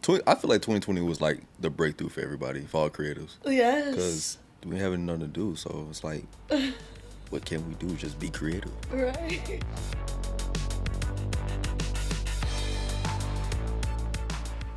I feel like 2020 was like the breakthrough for everybody, for all creatives. Yes. Because we having nothing to do, so it's like, what can we do? Just be creative. Right.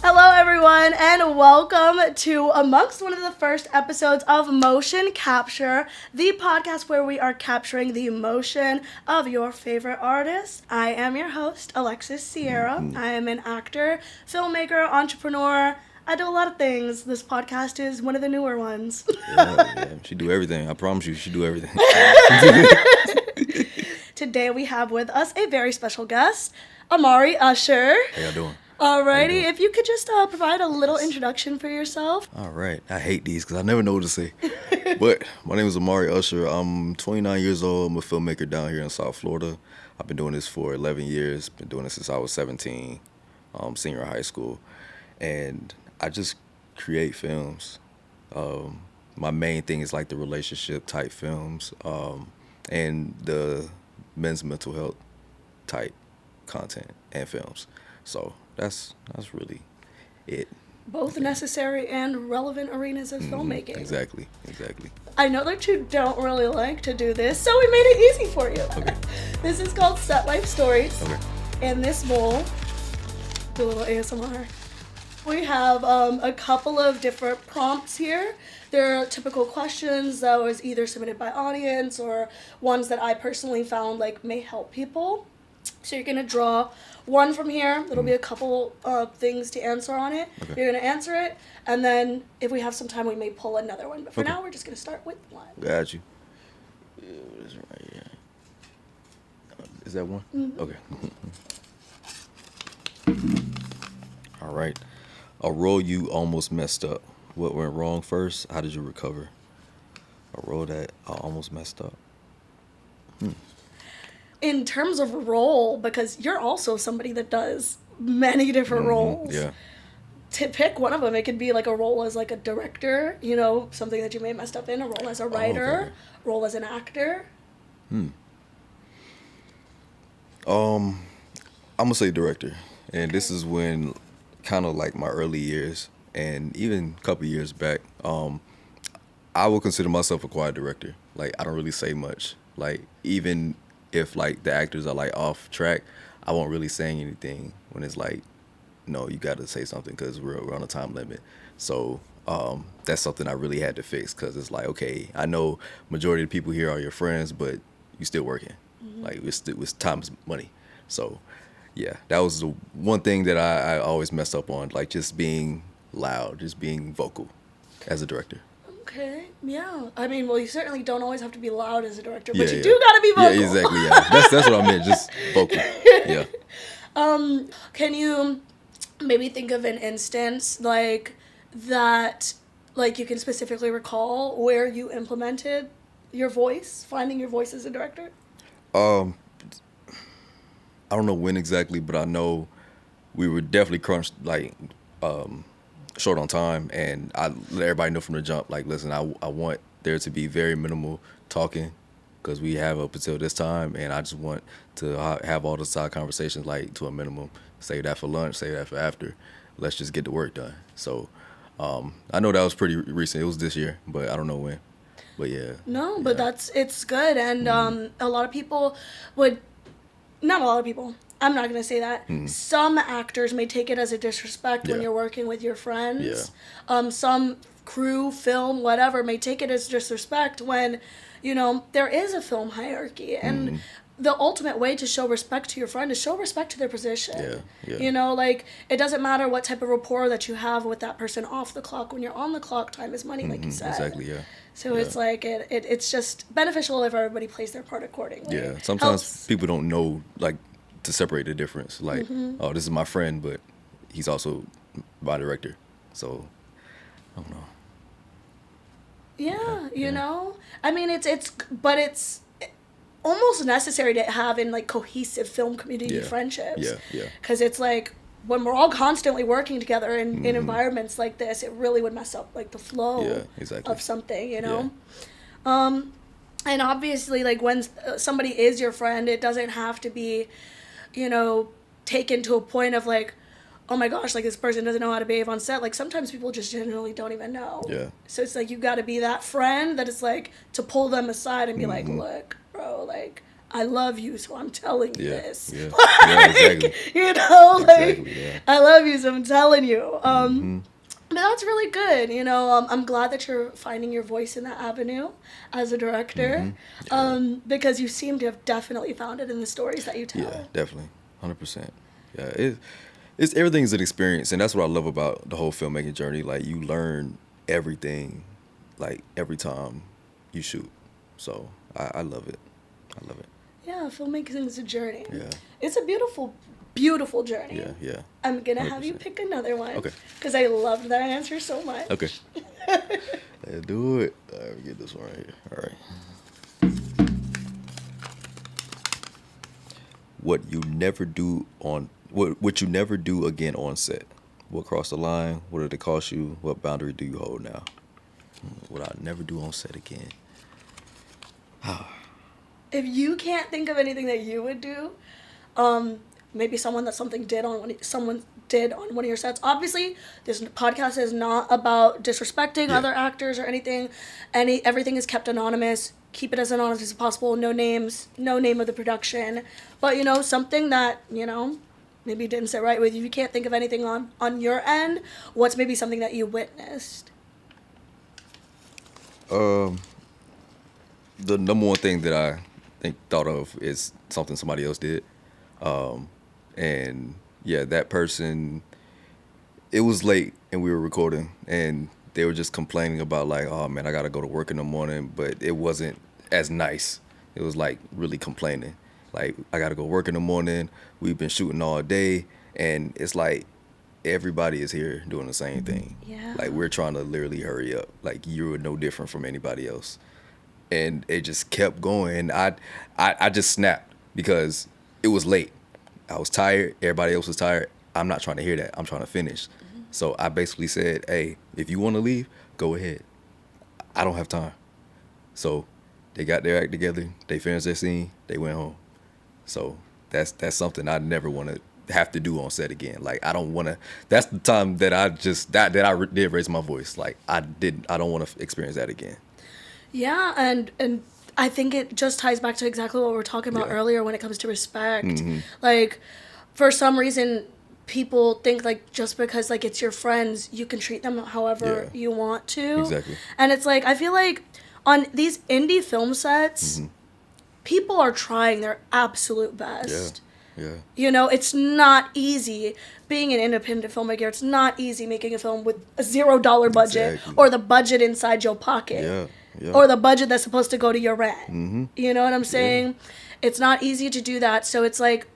Hello, everyone, and welcome to amongst one of the first episodes of Motion Capture, the podcast where we are capturing the emotion of your favorite artists. I am your host, Alexis Sierra. I am an actor, filmmaker, entrepreneur. I do a lot of things. This podcast is one of the newer ones. Yeah, she do everything. I promise you, she do everything. Today we have with us a very special guest, Amarii Usher. How y'all doing? Alrighty, if you could just provide a little introduction for yourself. All right. I hate these because I never know what to say. But my name is Amarii Usher. I'm 29 years old. I'm a filmmaker down here in South Florida. I've been doing this for 11 years. Been doing this since I was 17, senior high school. And I just create films. My main thing is like the relationship type films and the men's mental health type content and films. So that's really it. Both necessary and relevant arenas of filmmaking. Exactly. I know that you don't really like to do this, so we made it easy for you. Okay. This is called Set Life Stories. Okay. In this bowl, do a little ASMR. We have a couple of different prompts here. There are typical questions that was either submitted by audience or ones that I personally found like may help people. So you're gonna draw one from here. There'll be a couple of things to answer on it. Okay. You're gonna answer it, and then if we have some time, we may pull another one. But for now, we're just gonna start with one. Got you. Yeah, what is it right here? Is that one? Mm-hmm. Okay. All right. A role you almost messed up. What went wrong first? How did you recover? A role that I almost messed up. In terms of role, because you're also somebody that does many different roles. Yeah. To pick one of them, it could be like a role as like a director, you know, something that you may have messed up in, a role as a writer, role as an actor. I'm gonna say director. And this is when kind of like my early years and even a couple years back, I would consider myself a quiet director. Like, I don't really say much. Like, even if like the actors are like off track, I won't really saying anything when it's like, no, you got to say something because we're on a time limit. So that's something I really had to fix because it's like, okay, I know majority of the people here are your friends, but you still working. Mm-hmm. Like, it's time is money. So yeah, that was the one thing that I always messed up on, like just being loud, just being vocal as a director. Okay, yeah. I mean, well, you certainly don't always have to be loud as a director, but you do gotta be vocal. Yeah, exactly, yeah. That's what I meant, just vocal, yeah. Can you maybe think of an instance like that, like you can specifically recall where you implemented your voice, finding your voice as a director? I don't know when exactly, but I know we were definitely crunched, like, short on time, and I let everybody know from the jump, like, listen, I want there to be very minimal talking because we have up until this time, and I just want to have all the side conversations, like, to a minimum. Save that for lunch, save that for after. Let's just get the work done. So I know that was pretty recent. It was this year, but I don't know when. But yeah. No, but it's good, and a lot of people would, not a lot of people, I'm not going to say that. Some actors may take it as a disrespect when you're working with your friends. Yeah. Some crew, film, whatever, may take it as disrespect when, you know, there is a film hierarchy. And the ultimate way to show respect to your friend is show respect to their position. Yeah. You know, like, it doesn't matter what type of rapport that you have with that person off the clock. When you're on the clock, time is money, like you said. Exactly, yeah. So it's like, it's just beneficial if everybody plays their part accordingly. Yeah, sometimes people don't know, like, to separate the difference. Like, oh, this is my friend, but he's also my director. So, I don't know. Yeah, you know? I mean, it's almost necessary to have in, like, cohesive film community friendships. Yeah. Because it's like, when we're all constantly working together in environments like this, it really would mess up, like, the flow of something, you know? Yeah. And obviously, like, when somebody is your friend, it doesn't have to be, you know, taken to a point of, like, oh my gosh, like this person doesn't know how to behave on set. Like sometimes people just generally don't even know. Yeah. So it's like you got to be that friend that is like to pull them aside and be like, look, bro, like I love you, so I'm telling you this. Yeah. Like, Yeah, exactly. you know, like Exactly, yeah. I love you, so I'm telling you. But that's really good. You know, I'm glad that you're finding your voice in that avenue as a director, because you seem to have definitely found it in the stories that you tell. Yeah, definitely, 100%. Yeah, it's everything's an experience, and that's what I love about the whole filmmaking journey. Like you learn everything, like every time you shoot. So I love it. I love it. Yeah, filmmaking is a journey. Yeah. It's a beautiful, beautiful journey. Yeah, yeah. I'm gonna have you 100%. pick another one. Okay. Because I loved that answer so much. Okay. Let's do it. All right, we get this one right here. All right. What you never do on what you never do again on set? What crossed the line? What did it cost you? What boundary do you hold now? What I never do on set again? If you can't think of anything that you would do, maybe someone did on one of your sets. Obviously, this podcast is not about disrespecting other actors or anything. Everything is kept anonymous. Keep it as anonymous as possible. No names, no name of the production. But you know, something that maybe didn't sit right with you. If you can't think of anything on your end, what's maybe something that you witnessed? The number one thing that I thought of is something somebody else did. And yeah, that person, it was late and we were recording and they were just complaining about like, oh man, I gotta go to work in the morning, but it wasn't as nice. It was like really complaining. Like, I gotta go work in the morning, we've been shooting all day, and it's like everybody is here doing the same thing. Yeah. Like, we're trying to literally hurry up. Like, you're no different from anybody else. And it just kept going. I just snapped because it was late. I was tired. Everybody else was tired. I'm not trying to hear that. I'm trying to finish. So I basically said, hey, if you want to leave, go ahead. I don't have time. So they got their act together. They finished their scene. They went home. So that's something I never want to have to do on set again. Like, I don't want to. That's the time that I did raise my voice. Like, I don't want to experience that again. Yeah, and I think it just ties back to exactly what we were talking about earlier when it comes to respect. Like, for some reason, people think like just because like it's your friends, you can treat them however you want to. Exactly. And it's like, I feel like on these indie film sets, people are trying their absolute best. Yeah. You know, it's not easy being an independent filmmaker. It's not easy making a film with a $0 budget or the budget inside your pocket. Yeah. Or the budget that's supposed to go to your rent. You know what I'm saying? It's not easy to do that. So it's like,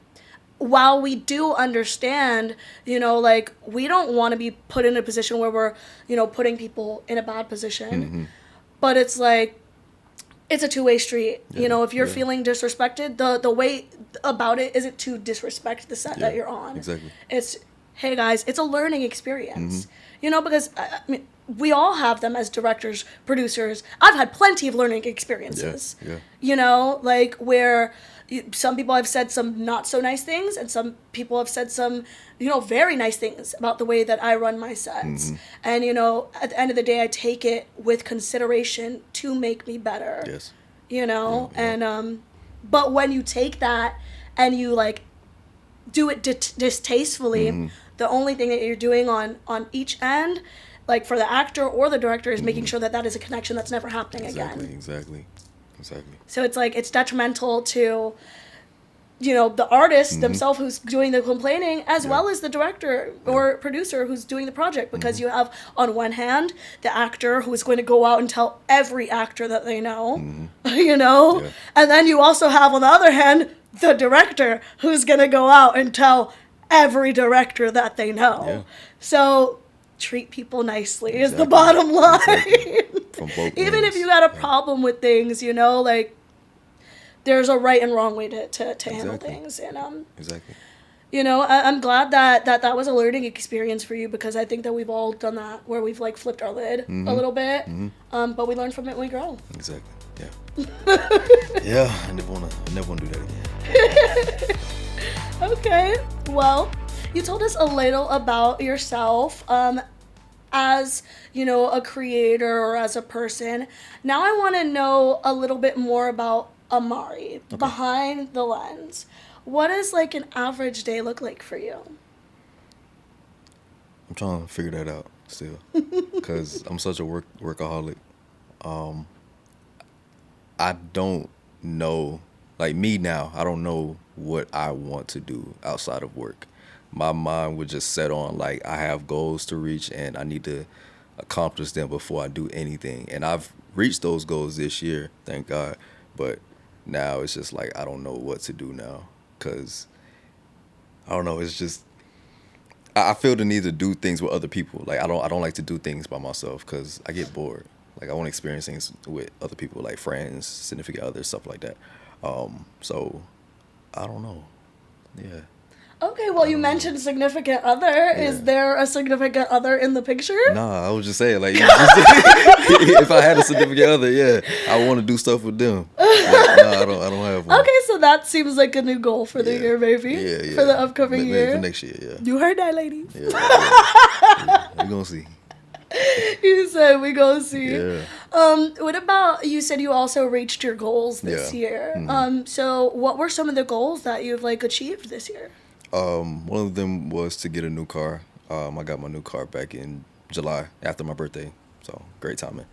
while we do understand, you know, like, we don't want to be put in a position where we're, you know, putting people in a bad position. But it's like, it's a two-way street. You know, if you're feeling disrespected, the way about it isn't to disrespect the set that you're on. Exactly. It's, hey guys, it's a learning experience. You know, because I mean, we all have them as directors, producers. I've had plenty of learning experiences. You know, like where some people have said some not so nice things and some people have said some, you know, very nice things about the way that I run my sets. And, you know, at the end of the day, I take it with consideration to make me better. You know, and, but when you take that and you like do it distastefully, the only thing that you're doing on each end, like for the actor or the director, is making sure that that is a connection that's never happening again. Exactly. So it's like, it's detrimental to, you know, the artist themselves who's doing the complaining, as well as the director or producer who's doing the project, because you have on one hand the actor who is going to go out and tell every actor that they know, you know, and then you also have on the other hand the director who's going to go out and tell every director that they know. So treat people nicely is the bottom line. From both Even ends. if you got a problem with things, you know, like, there's a right and wrong way to handle things. And you know, I'm glad that was a learning experience for you, because I think that we've all done that, where we've like flipped our lid a little bit, but we learn from it when we grow. Yeah. I never wanna do that again. Okay, well, you told us a little about yourself as, you know, a creator or as a person. Now I want to know a little bit more about Amarii, behind the lens. What does like an average day look like for you? I'm trying to figure that out still, because I'm such a workaholic. I don't know, like me now, I don't know what I want to do outside of work. My mind would just set on like I have goals to reach and I need to accomplish them before I do anything. And I've reached those goals this year, thank God. But now it's just like I don't know what to do now, because I don't know. It's just I feel the need to do things with other people. Like I don't like to do things by myself because I get bored. Like I want to experience things with other people, like friends, significant others, stuff like that. So I don't know. Yeah. Okay, well, you mentioned significant other. Yeah. Is there a significant other in the picture? Nah, I was just saying, like, if I had a significant other, yeah, I want to do stuff with them. Like, no, I don't have one. Okay, so that seems like a new goal for the year, maybe. Yeah. For the upcoming year. For next year, yeah. You heard that, ladies. Yeah. We're going to see. You said we gonna see. Yeah. What about, you said you also reached your goals this year. Mm-hmm. So what were some of the goals that you've like achieved this year? One of them was to get a new car. I got my new car back in July after my birthday, so great timing.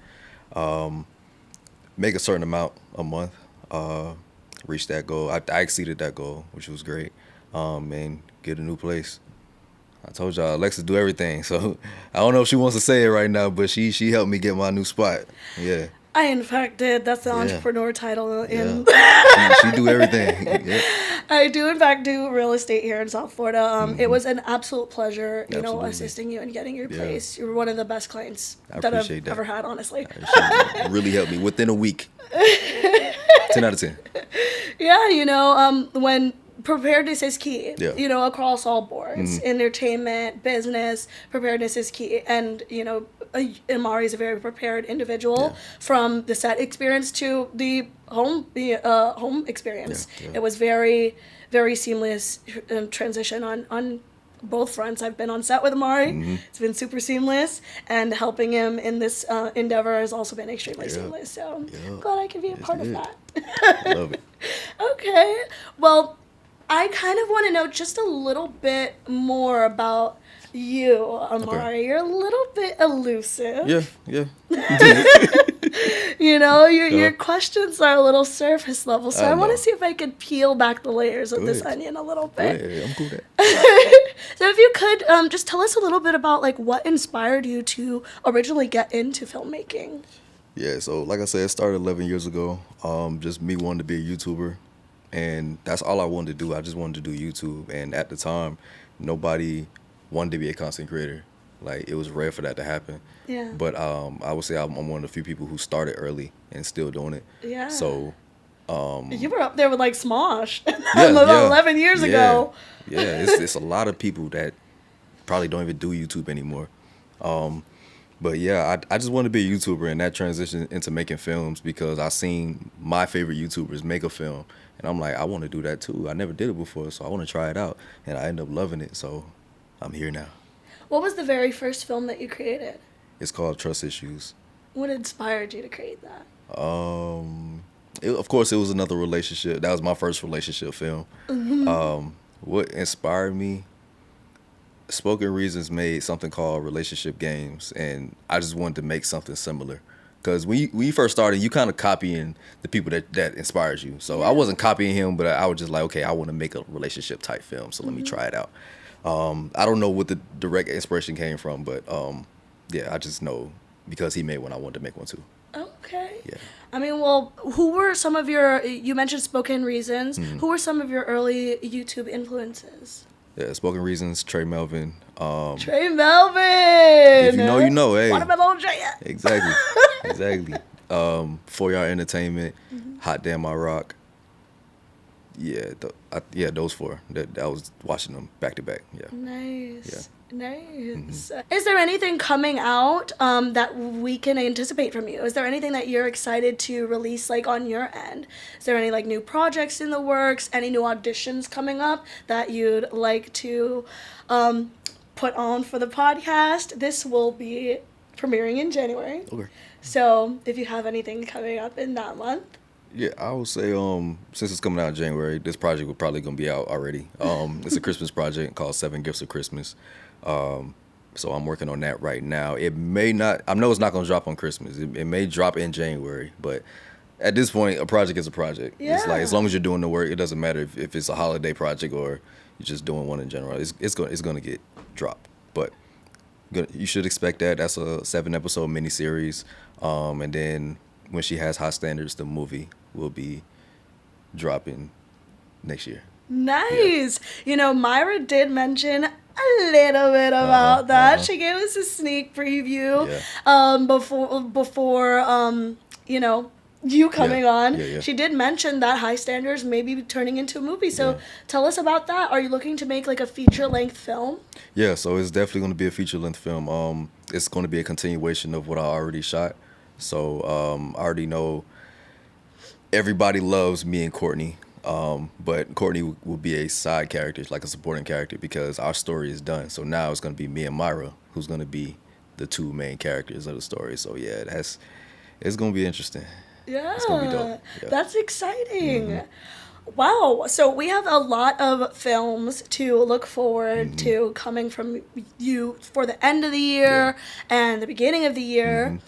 Make a certain amount a month. Reach that goal. I exceeded that goal, which was great. And get a new place. I told y'all, Alexa do everything. So I don't know if she wants to say it right now, but she helped me get my new spot. Yeah. I in fact did. That's the entrepreneur title. She do everything. Yeah. I do in fact do real estate here in South Florida. It was an absolute pleasure, you know, assisting you and getting your place. You're one of the best clients that I've ever had, honestly. She really helped me within a week. 10 out of 10. Yeah, you know, when preparedness is key, you know, across all boards. Entertainment, business, preparedness is key. And, you know, Amarii is a very prepared individual from the set experience to the home experience. It was very, very seamless transition on both fronts. I've been on set with Amarii. It's been super seamless, and helping him in this endeavor has also been extremely seamless. So I'm glad I could be a part of that. Love it. Okay. Well, I kind of want to know just a little bit more about you, Amarii. Okay. You're a little bit elusive. Yeah. You know, your questions are a little surface level, so I want to see if I could peel back the layers of this onion a little bit. Yeah, I'm cool with that. So if you could just tell us a little bit about like what inspired you to originally get into filmmaking. Yeah, so like I said, it started 11 years ago. Just me wanting to be a YouTuber. And that's all I wanted to do. I just wanted to do YouTube. And at the time, nobody wanted to be a content creator. Like, it was rare for that to happen. Yeah. But I would say I'm one of the few people who started early and still doing it. Yeah. So you were up there with like Smosh 11 years ago. Yeah, it's a lot of people that probably don't even do YouTube anymore. But yeah, I just wanted to be a YouTuber, and that transitioned into making films because I seen my favorite YouTubers make a film. And I'm like, I want to do that too. I never did it before, so I want to try it out. And I ended up loving it, so I'm here now. What was the very first film that you created? It's called Trust Issues. What inspired you to create that? Of course, it was another relationship. That was my first relationship film. What inspired me? Spoken Reasons made something called Relationship Games, and I just wanted to make something similar. Because when you first started, you kind of copying the people that inspires you. So I wasn't copying him, but I was just like, okay, I want to make a relationship type film, so let me try it out. I don't know what the direct inspiration came from, but yeah, I just know because he made one, I wanted to make one too. Okay. Yeah. I mean, well, who were some of you mentioned Spoken Reasons. Who were some of your early YouTube influences? Yeah, Spoken Reasons, Trey Melvin. Trey Melvin! If you know, you know, hey. Watermelon Jay. Exactly. 4-Yard Entertainment, Hot Damn I Rock. Yeah, those four. That I was watching them back to back. Yeah. Nice. Nice. Is there anything coming out that we can anticipate from you? Is there anything that you're excited to release, like, on your end? Is there any, like, new projects in the works? Any new auditions coming up that you'd like to put on for the podcast? This will be premiering in January. Okay. So if you have anything coming up in that month. Yeah, I would say since it's coming out in January, this project will probably gonna be out already. It's a Christmas project called 7 Gifts of Christmas. So I'm working on that right now. It may not. I know it's not gonna drop on Christmas. It may drop in January, but at this point, a project is a project. Yeah. It's like as long as you're doing the work, it doesn't matter if it's a holiday project or you're just doing one in general. It's gonna get dropped. But you should expect that. That's a 7-episode miniseries. And then when she has high standards, the movie will be dropping next year. Nice. Yeah. Myra did mention a little bit about that. She gave us a sneak preview before you coming on. Yeah. She did mention that High Standards may be turning into a movie. So tell us about that. Are you looking to make like a feature-length film? Yeah, so it's definitely going to be a feature-length film. It's going to be a continuation of what I already shot. So I already know everybody loves me and Courtney. But Courtney will be a side character, like a supporting character, because our story is done. So now it's going to be me and Myra, who's going to be the two main characters of the story. So yeah, it's going to be interesting. Yeah, it's going to be dope. Yeah. That's exciting. Mm-hmm. Wow. So we have a lot of films to look forward to coming from you for the end of the year and the beginning of the year.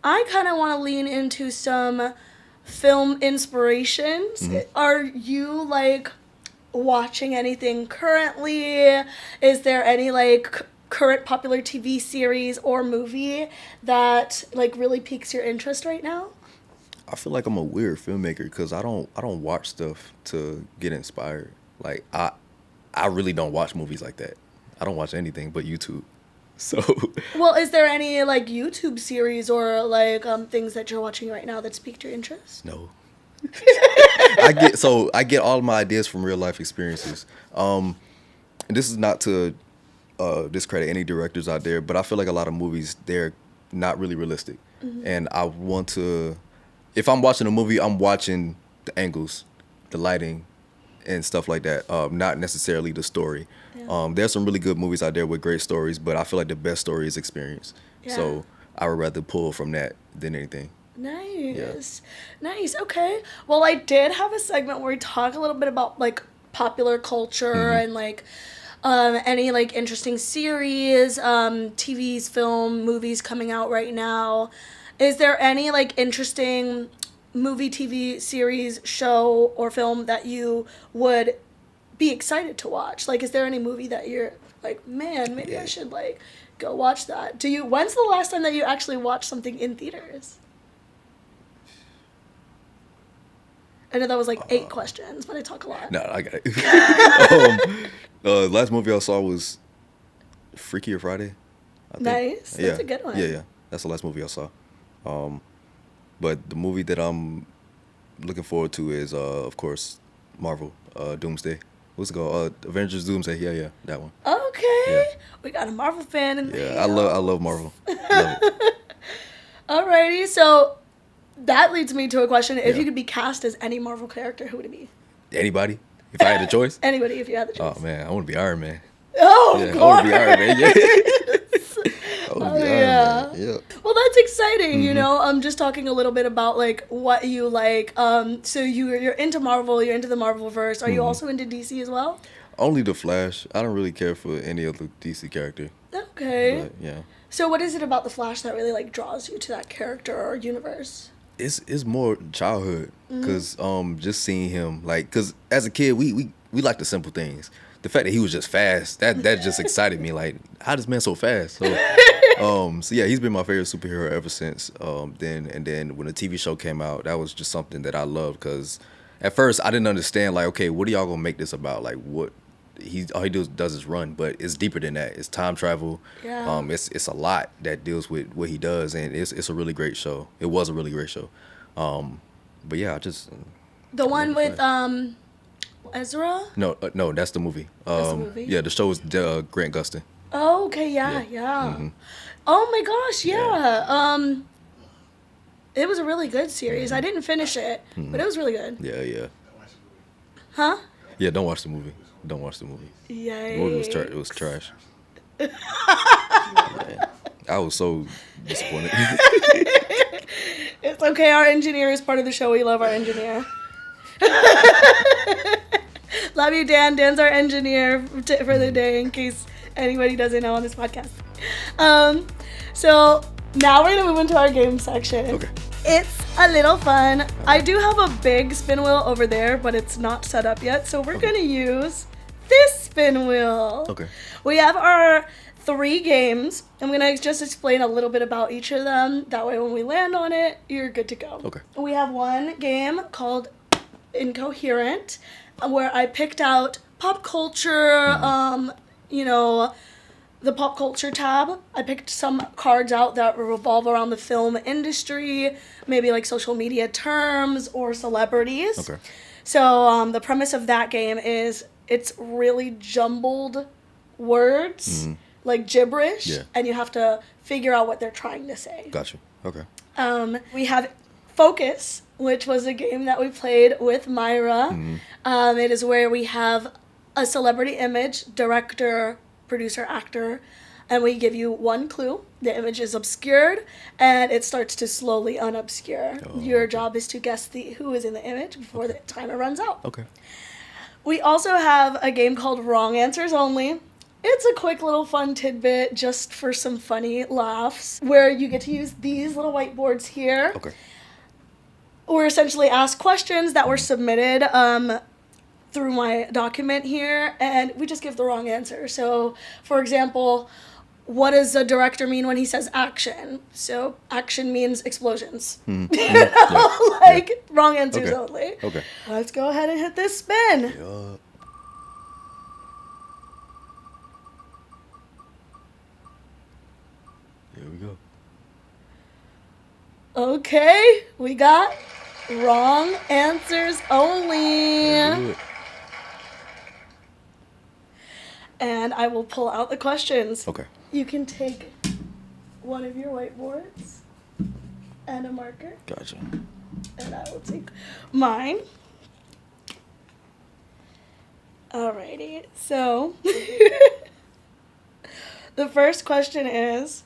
I kind of want to lean into some film inspirations. Are you like watching anything currently? Is there any like current popular TV series or movie that like really piques your interest right now? I feel like I'm a weird filmmaker because I don't watch stuff to get inspired. Like I really don't watch movies like that. I don't watch anything but YouTube. So well, is there any like YouTube series or like things that you're watching right now that's piqued your interest? No. I get all of my ideas from real life experiences. And this is not to discredit any directors out there, but I feel like a lot of movies, they're not really realistic. And I want to, if I'm watching a movie, I'm watching the angles, the lighting, and stuff like that. Not necessarily the story. Yeah. There's some really good movies out there with great stories, but I feel like the best story is experience. Yeah. So I would rather pull from that than anything. Nice. Yeah. Nice. Okay. Well, I did have a segment where we talk a little bit about like popular culture and like any like interesting series, TVs, film, movies coming out right now. Is there any like interesting movie, TV series, show, or film that you would be excited to watch? Like, is there any movie that you're like, man, maybe I should like go watch that? When's the last time that you actually watched something in theaters? I know that was like 8 questions, but I talk a lot. No, I got it. Last movie I saw was Freakier Friday, I think. Nice. That's a good one. Yeah. That's the last movie I saw. But the movie that I'm looking forward to is, of course, Marvel, Doomsday. What's it called? Avengers Doomsday. Yeah, that one. Okay. Yeah. We got a Marvel fan in there. Yeah, I love Marvel. Love it. Alrighty, so that leads me to a question. If you could be cast as any Marvel character, who would it be? Anybody? If I had the choice? Anybody, if you had the choice. Oh, man, I want to be Iron Man. Oh, of course. I want to be Iron Man, yeah. Well, that's exciting, you know. I'm just talking a little bit about like what you like. So you're into Marvel, you're into the Marvelverse. Are you also into DC as well? Only the Flash. I don't really care for any other DC character. Okay. But, yeah. So what is it about the Flash that really like draws you to that character or universe? It's more childhood, cause just seeing him like, cause as a kid we like the simple things. The fact that he was just fast, that just excited me. Like, how this man so fast? So, so yeah, he's been my favorite superhero ever since. Then when the TV show came out, that was just something that I loved. Cause at first I didn't understand. Like, okay, what are y'all gonna make this about? Like, what all he does is run, but it's deeper than that. It's time travel. Yeah. It's a lot that deals with what he does, and it's a really great show. It was a really great show. But yeah, I just the one with Ezra? No, that's the movie. That's the movie? Yeah, the show is Grant Gustin. Oh, okay, yeah. Mm-hmm. Oh my gosh, Yeah. yeah. It was a really good series. I Mm-hmm. didn't finish it, but it was really good. Yeah, yeah. Huh? Yeah, don't watch the movie. Don't watch the movie. The movie was Yay. it was trash. Yeah. I was so disappointed. It's okay. Our engineer is part of the show. We love our engineer. Love you, Dan. Dan's our engineer for the day, in case anybody doesn't know on this podcast. So now we're gonna move into our game section. Okay. It's a little fun. I do have a big spin wheel over there, but it's not set up yet, so we're gonna use this spin wheel. Okay. We have our 3 games. I'm gonna just explain a little bit about each of them. That way, when we land on it, you're good to go. Okay. We have one game called Incoherent, where I picked out pop culture, the pop culture tab. I picked some cards out that revolve around the film industry, maybe like social media terms or celebrities. Okay. So the premise of that game is it's really jumbled words, like gibberish, Yeah. and you have to figure out what they're trying to say. Gotcha. Okay. We have Focus, which was a game that we played with Myra. It is where we have a celebrity image, director, producer, actor, and we give you one clue. The image is obscured, and it starts to slowly unobscure. Your job is to guess who is in the image before the timer runs out. Okay. We also have a game called Wrong Answers Only. It's a quick little fun tidbit just for some funny laughs, where you get to use these little whiteboards here. Okay. We're essentially asked questions that were submitted through my document here, and we just give the wrong answer. So, for example, what does a director mean when he says action? So, action means explosions. Wrong answers Okay. only. Okay. Let's go ahead and hit this spin. Yeah. Here we go. Okay, we got wrong answers only. Let's do it. And I will pull out the questions. Okay. You can take one of your whiteboards and a marker, Gotcha. and I will take mine. Alrighty, so the first question is,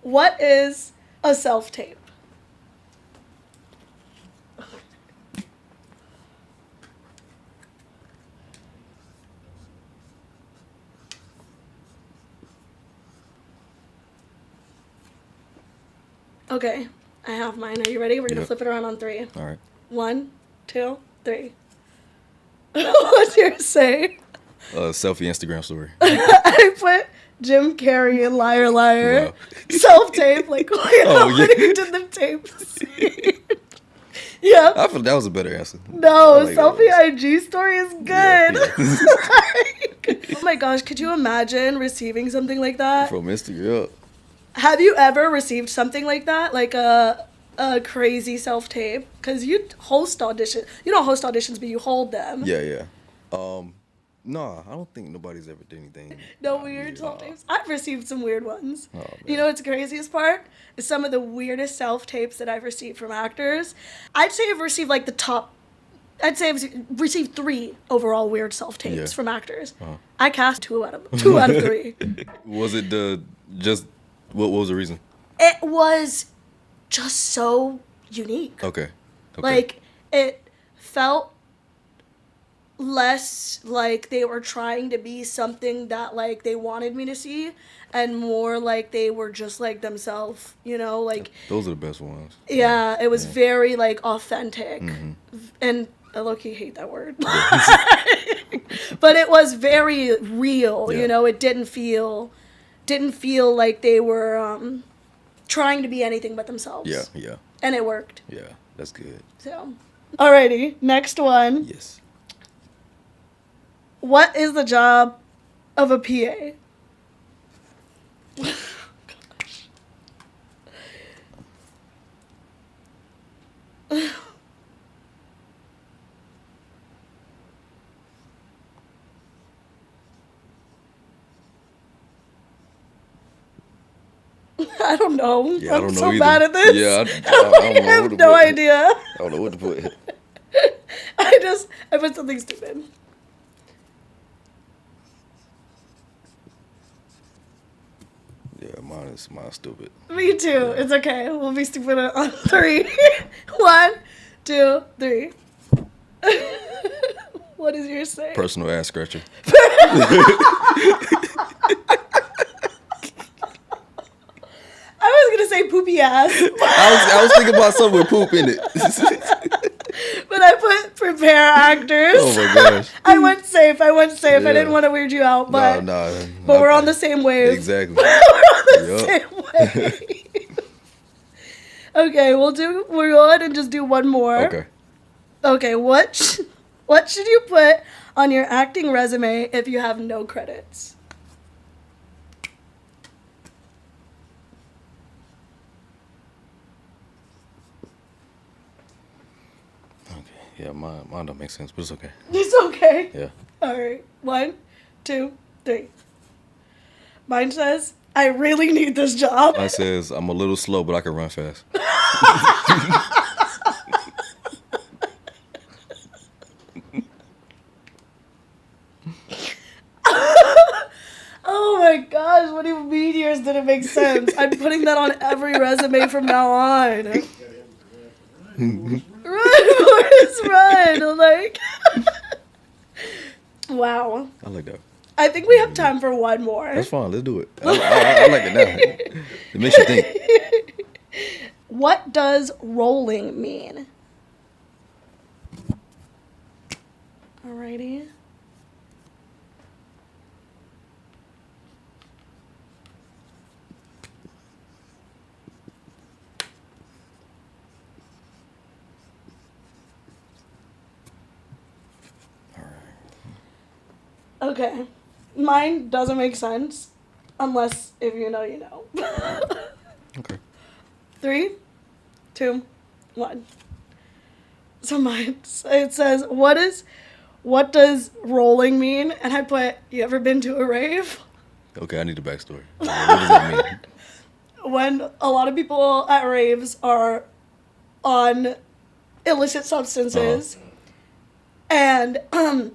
what is a self-tape? Okay, I have mine. Are you ready? We're gonna Yep. flip it around on 3. All right. 1, 2, 3. What's yours say? Selfie Instagram story. I put Jim Carrey and Liar Liar. Wow. Self-tape, like, Oh, yeah. you did the tapes. Yeah. I feel that was a better answer. No, I like that selfie one. IG story is good. Yeah. Oh my gosh, could you imagine receiving something like that? From Instagram. Have you ever received something like that? Like a crazy self-tape? Because you host auditions. You don't host auditions, but you hold them. Yeah, yeah. No, I don't think nobody's ever did anything. No weird self-tapes? I've received some weird ones. Oh, You know what's the craziest part? Is some of the weirdest self-tapes that I've received from actors. I'd say I've received like the top... I'd say I've received 3 overall weird self-tapes Yeah. from actors. Uh-huh. I cast 2 out of 3. Was it what was the reason? It was just so unique. Okay. Like, it felt less like they were trying to be something that, like, they wanted me to see, and more like they were just, like, themselves, you know? Like, Those are the best ones. yeah, it was Yeah. very, like, authentic. Mhm. And I low-key hate that word. But it was very real, Yeah. you know? It didn't feel like they were trying to be anything but themselves. Yeah, yeah, And it worked. yeah. That's good. So, alrighty, next one. Yes. What is the job of a PA? I don't know. Yeah, I I'm don't know so either. bad at this. Yeah, I don't I know have what to no put. idea. I don't know what to put. I put something stupid. Yeah, mine's stupid. Me too. Yeah. It's okay. We'll be stupid on 3. 1, 2, 3. What does yours say? Personal ass scratcher. I was gonna say poopy ass, I was thinking about something with poop in it. but I put prepare actors. Oh my gosh. I went safe. I Yeah. didn't want to weird you out, but No. but we're on the same wave. Exactly. We're on the Yup. same wave. Okay, we'll go ahead and just do one more. Okay. Okay, what should you put on your acting resume if you have no credits? Okay. Yeah, mine don't make sense, but it's okay. It's okay. Yeah. All right. 1, 2, 3. Mine says, I really need this job. Mine says I'm a little slow, but I can run fast. Oh my gosh, what do you mean yours didn't make sense? I'm putting that on every resume from now on. Run, Forrest, run. Like, wow. I like that. I think we have time for one more. That's fine. Let's do it. I like it now. It makes you think. What does rolling mean? Alrighty. Okay. Mine doesn't make sense unless if you know, you know. Okay. 3, 2, 1. So mine, it says, what does rolling mean? And I put, you ever been to a rave? Okay, I need the backstory. What does that mean? When a lot of people at raves are on illicit substances, and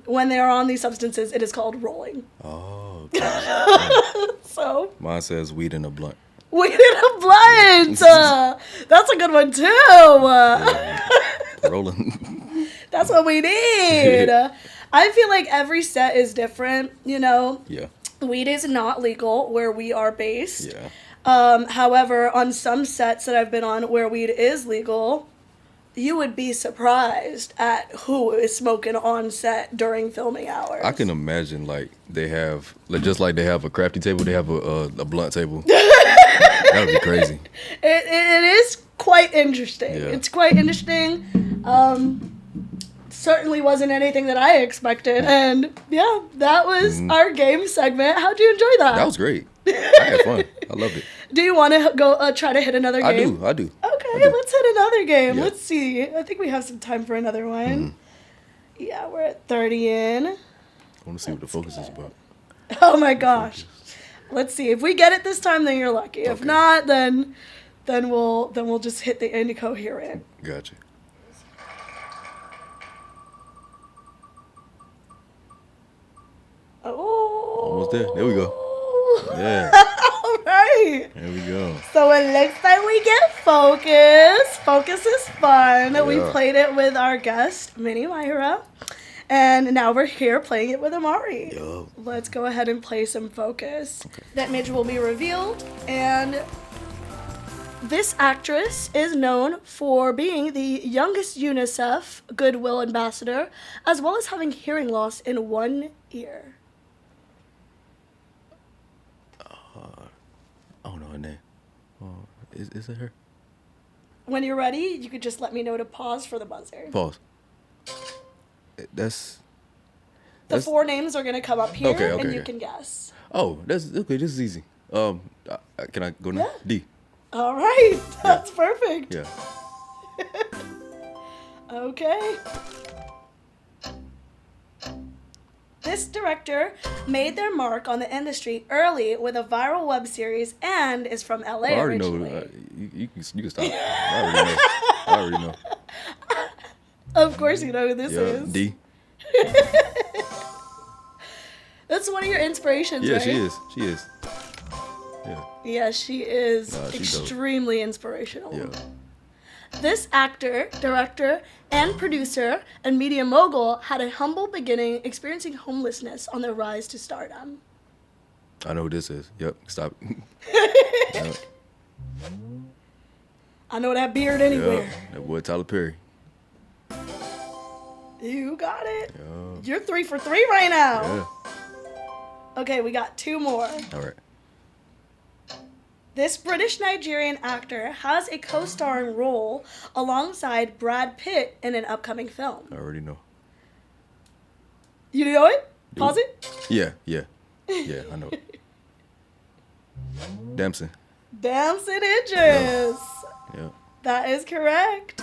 when they are on these substances, it is called rolling. Oh, okay. So, Mine says weed in a blunt. we did a blunt. That's a good one too. Rolling. That's what we need. I feel like every set is different, you know. Yeah. Weed is not legal where we are based. Yeah. However, on some sets that I've been on where weed is legal, you would be surprised at who is smoking on set during filming hours. I can imagine like they have just like they have a crafty table, they have a blunt table. That would be crazy. It is quite interesting. Yeah. It's quite interesting. Certainly wasn't anything that I expected. And yeah, that was our game segment. How'd you enjoy that? That was great. I had fun. I loved it. Do you want to go try to hit another game? I do. Okay, let's hit another game. Yeah. Let's see. I think we have some time for another one. Yeah, we're at 30 in. I want to see what the focus is about. Oh my gosh. Let's see. If we get it this time, then you're lucky. If Okay. not, then we'll just hit the incoherent. Gotcha. Oh. Almost there. There we go. Yeah. All right. There we go. So it looks like we get focus. Focus is fun. We Yeah. played it with our guest, Minnie Myra. And now we're here playing it with Amarii. Yo. Let's go ahead and play some focus. That image will be revealed. And this actress is known for being the youngest UNICEF Goodwill Ambassador, as well as having hearing loss in one ear. I don't know her name. Is it her? When you're ready, you could just let me know to pause for the buzzer. Pause. That's. The 4 names are going to come up here, Okay, and you okay. can guess. Oh, that's okay. This is easy. Can I go now? Yeah. D. All right. That's perfect. Yeah. Okay. This director made their mark on the industry early with a viral web series and is from LA I already originally. know. You can stop. I already know. Of course you know who this is. D. That's one of your inspirations, Yeah, right? she is. She is. Yeah. Yeah, she is she's extremely inspirational. Yeah. This actor, director, and producer and media mogul had a humble beginning experiencing homelessness on their rise to stardom. I know who this is. Yep. Stop. Yep. I know that beard anywhere. Yep. That boy Tyler Perry. You got it. Yeah. You're 3 for 3 right now. Yeah. Okay, we got 2 more. All right. This British-Nigerian actor has a co-starring role alongside Brad Pitt in an upcoming film. I already know. You know it? Pause it? Yeah. I know. Damson. Damson Idris. Yeah. That is correct.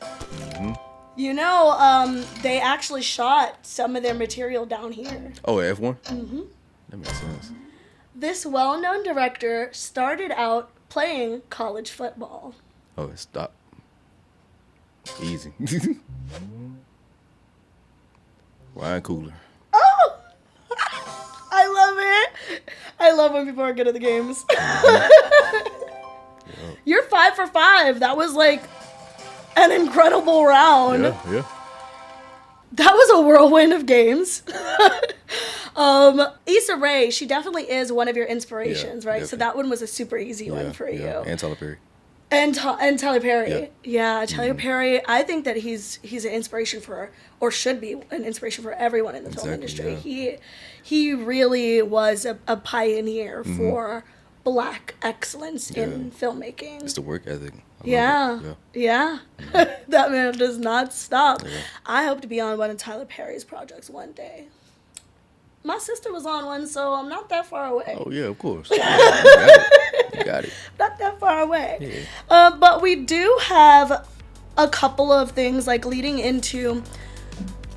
Mm-hmm. You know, they actually shot some of their material down here. Oh, F1? Mm-hmm. That makes sense. This well-known director started out playing college football. Oh, stop. Easy. Ryan Coogler. Oh! I love it. I love when people are good at the games. You're 5 for 5. That was like an incredible round. Yeah. That was a whirlwind of games. Issa Rae, she definitely is one of your inspirations, right? Definitely. So that one was a super easy one for you. And Tyler Perry. And Tyler Perry. Yeah, Tyler Mm-hmm. Perry. I think that he's an inspiration for, or should be an inspiration for everyone in the film industry. Yeah. He really was a pioneer for Black excellence in filmmaking. It's the work ethic. I Yeah. love it. Yeah. That man does not stop. Yeah. I hope to be on one of Tyler Perry's projects one day. My sister was on one, so I'm not that far away. Oh, yeah, of course. You got it. Not that far away. Yeah. But we do have a couple of things like leading into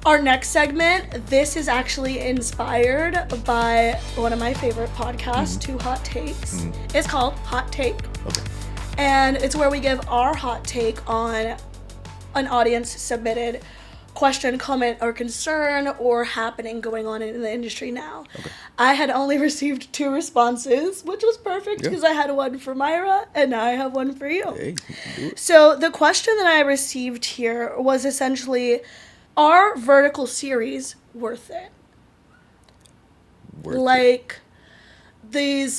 our next segment. This is actually inspired by one of my favorite podcasts, Two Hot Takes. It's called Hot Take. Okay. And it's where we give our hot take on an audience submitted question, comment, or concern or happening going on in the industry now. Okay. I had only received 2 responses, which was perfect because I had one for Myra and now I have one for you. Hey, do it. So the question that I received here was essentially, are vertical series worth it? Worth it. Like these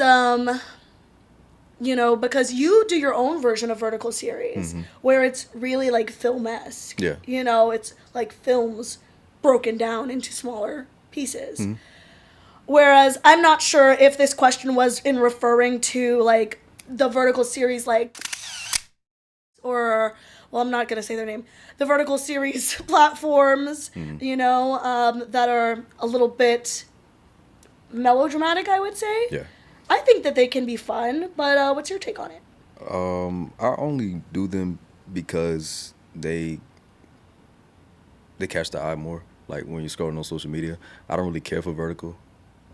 you know, because you do your own version of vertical series where it's really like film-esque. Yeah. You know, it's like films broken down into smaller pieces. Whereas I'm not sure if this question was in referring to like the vertical series like, or, well, I'm not going to say their name, the vertical series platforms, you know, that are a little bit melodramatic, I would say. Yeah. I think that they can be fun, but what's your take on it? I only do them because they catch the eye more. Like when you're scrolling on social media, I don't really care for vertical.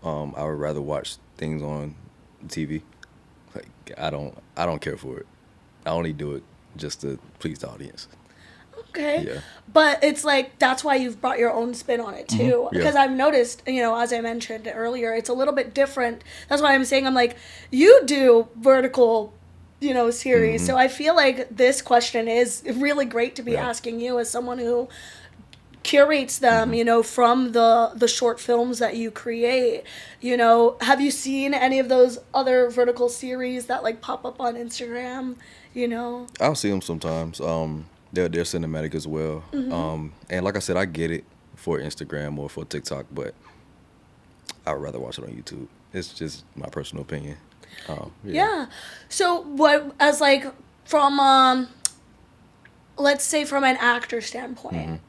I would rather watch things on TV. Like I don't care for it. I only do it just to please the audience. Okay. Yeah. But it's like, that's why you've brought your own spin on it too. Yeah. Because I've noticed, you know, as I mentioned earlier, it's a little bit different. That's why I'm saying, I'm like, you do vertical, you know, series. So I feel like this question is really great to be asking you as someone who curates them, you know, from the short films that you create. You know, have you seen any of those other vertical series that like pop up on Instagram, you know? I'll see them sometimes. They're cinematic as well. And like I said, I get it for Instagram or for TikTok, but I'd rather watch it on YouTube. It's just my personal opinion. Yeah. So what, as like from let's say from an actor standpoint,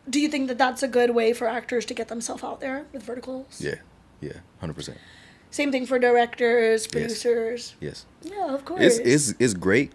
do you think that that's a good way for actors to get themselves out there with verticals? Yeah, 100%. Same thing for directors, producers. Yes. Yeah, of course. It's great.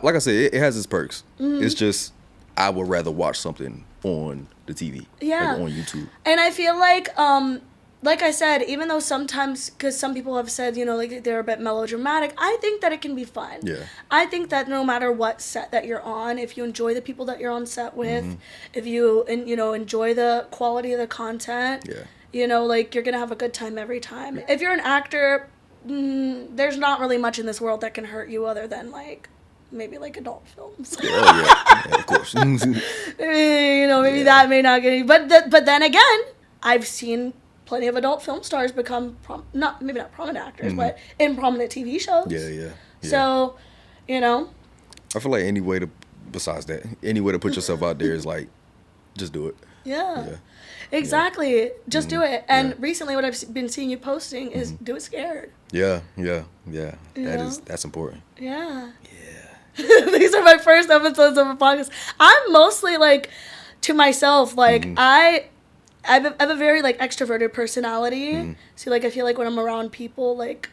Like I said, it has its perks. It's just I would rather watch something on the TV, Yeah. like on YouTube. And I feel like I said, even though sometimes, because some people have said, you know, like they're a bit melodramatic, I think that it can be fun. Yeah. I think that no matter what set that you're on, if you enjoy the people that you're on set with, if you, you know, enjoy the quality of the content, Yeah. you know, like you're going to have a good time every time. If you're an actor, there's not really much in this world that can hurt you other than like maybe like adult films. Yeah, of course. You know, maybe that may not get any, but then again, I've seen plenty of adult film stars become maybe not prominent actors, but in prominent TV shows. Yeah. So, you know, I feel like any way to put yourself out there is like, just do it. Yeah. Exactly. Just do it. And recently what I've been seeing you posting is do it scared. Yeah. You That's important. Yeah. These are my first episodes of a podcast. I'm mostly like to myself, like I have a very like extroverted personality. So like I feel like when I'm around people, like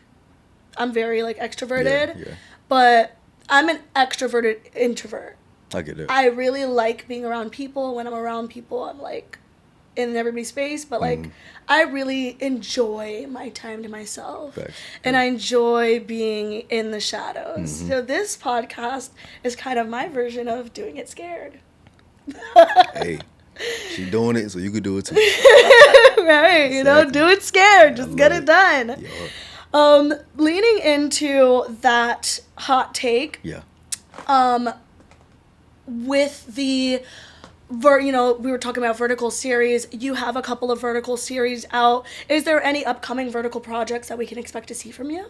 I'm very like extroverted. Yeah. But I'm an extroverted introvert. I get it. I really like being around people. When I'm around people, I'm like in everybody's space, but like I really enjoy my time to myself. Facts. And I enjoy being in the shadows. So this podcast is kind of my version of doing it scared. Hey, she doing it, so you could do it too. Right, you know, do it scared. Just get it done. Yeah. Leaning into that hot take. Yeah. With the you know, we were talking about vertical series. You have a couple of vertical series out. Is there any upcoming vertical projects that we can expect to see from you?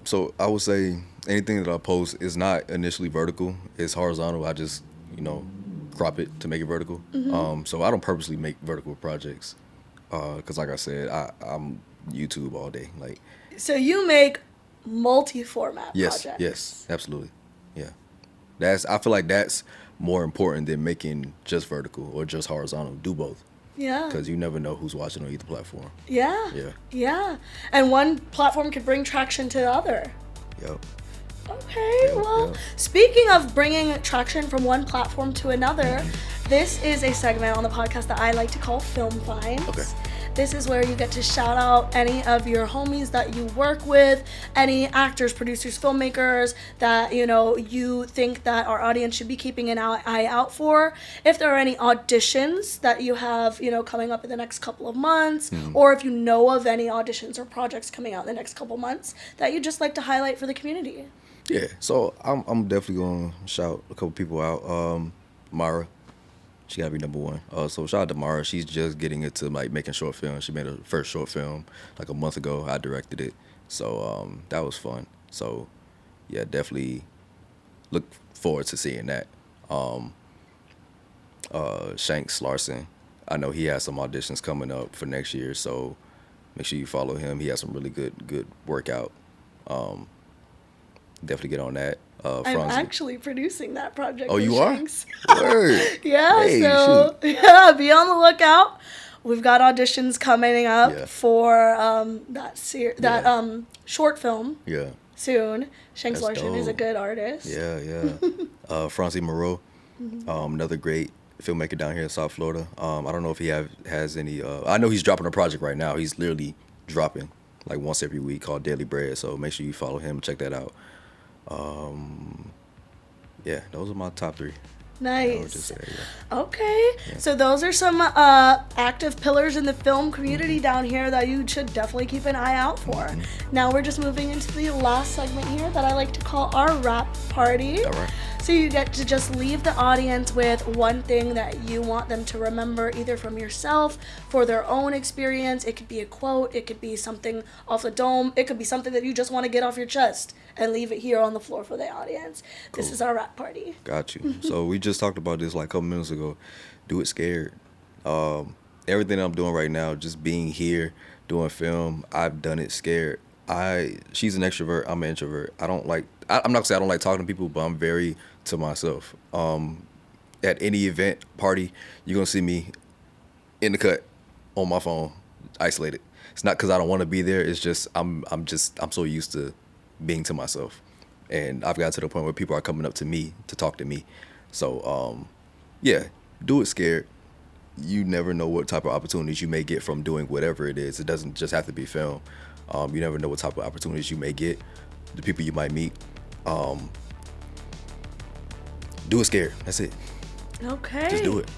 So I would say anything that I post is not initially vertical. It's horizontal. I just, you know, crop it to make it vertical. So I don't purposely make vertical projects. Because like I said, I'm YouTube all day. Like. So you make multi-format projects. Yes, absolutely. Yeah. I feel like that's more important than making just vertical or just horizontal. Do both. Yeah. Because you never know who's watching on either platform. Yeah. Yeah. And one platform could bring traction to the other. Yep. Okay, speaking of bringing traction from one platform to another, this is a segment on the podcast that I like to call Film Finds. Okay. This is where you get to shout out any of your homies that you work with, any actors, producers, filmmakers that, you know, you think that our audience should be keeping an eye out for. If there are any auditions that you have, you know, coming up in the next couple of months, or if you know of any auditions or projects coming out in the next couple of months that you'd just like to highlight for the community. Yeah, so I'm definitely gonna shout a couple people out. Mara, she gotta be number one. So shout out to Mara. She's just getting into like making short films. She made her first short film like a month ago. I directed it, so that was fun. So yeah, definitely look forward to seeing that. Shanks Larson, I know he has some auditions coming up for next year, so make sure you follow him. He has some really good workout. Definitely get on that. I'm actually producing that project. Oh, you Shanks. are? Word. Yeah, hey, so shoot. yeah, be on the lookout. We've got auditions coming up for that short film. Yeah. Soon. Shanks That's Larson is a dope. good artist. Yeah. Francie Moreau, another great filmmaker down here in South Florida. I don't know if he has any. I know he's dropping a project right now. He's literally dropping like once every week called Daily Bread. So make sure you follow him. Check that out. Yeah, those are my top three. Nice. I would just say, yeah. Okay. Yeah. So those are some active pillars in the film community down here that you should definitely keep an eye out for. Now we're just moving into the last segment here that I like to call our wrap party. All right. So you get to just leave the audience with one thing that you want them to remember, either from yourself, for their own experience. It could be a quote. It could be something off the dome. It could be something that you just want to get off your chest and leave it here on the floor for the audience. Cool. This is our wrap party. Got you. So we just talked about this like a couple minutes ago. Do it scared. Everything I'm doing right now, just being here, doing film, I've done it scared. She's an extrovert. I'm an introvert. I'm not gonna say I don't like talking to people, but I'm very to myself. At any event, party, you're gonna see me in the cut on my phone, isolated. It's not because I don't want to be there. It's just I'm so used to being to myself, and I've got to the point where people are coming up to me to talk to me. So, yeah, do it scared. You never know what type of opportunities you may get from doing whatever it is. It doesn't just have to be film. You never know what type of opportunities you may get, the people you might meet. Do it scared. That's it. Okay. Just do it.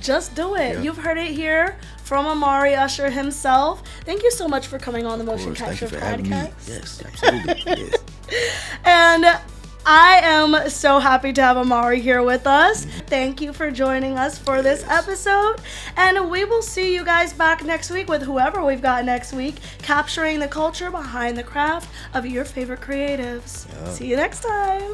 Just do it. Yeah. You've heard it here from Amarii Usher himself. Thank you so much for coming on the Motion Thank Capture you for having me. Podcast. Yes, absolutely. Yes. And I am so happy to have Amarii here with us. Thank you for joining us for this episode. And we will see you guys back next week with whoever we've got next week, capturing the culture behind the craft of your favorite creatives. See you next time.